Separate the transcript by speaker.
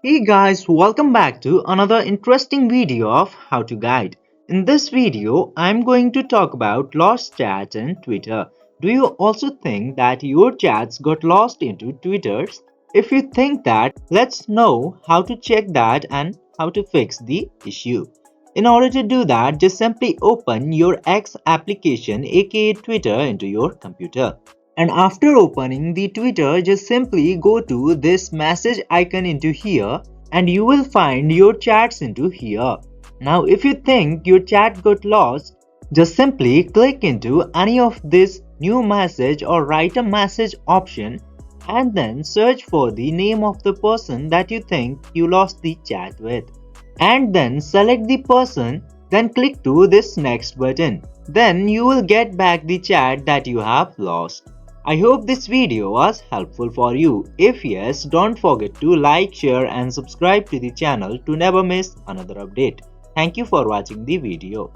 Speaker 1: Hey guys, welcome back to another interesting video of How to Guide. In this video, I'm going to talk about lost chats in Twitter. Do you also think that your chats got lost into Twitters? If you think that, let's know how to check that and how to fix the issue. In order to do that, just simply open your X application aka Twitter into your computer. And after opening the Twitter, just simply go to this message icon into here and you will find your chats into here. Now if you think your chat got lost, just simply click into any of this new message or write a message option and then search for the name of the person that you think you lost the chat with. And then select the person, then click to this next button. Then you will get back the chat that you have lost. I hope this video was helpful for you. If yes, don't forget to like, share and subscribe to the channel to never miss another update. Thank you for watching the video.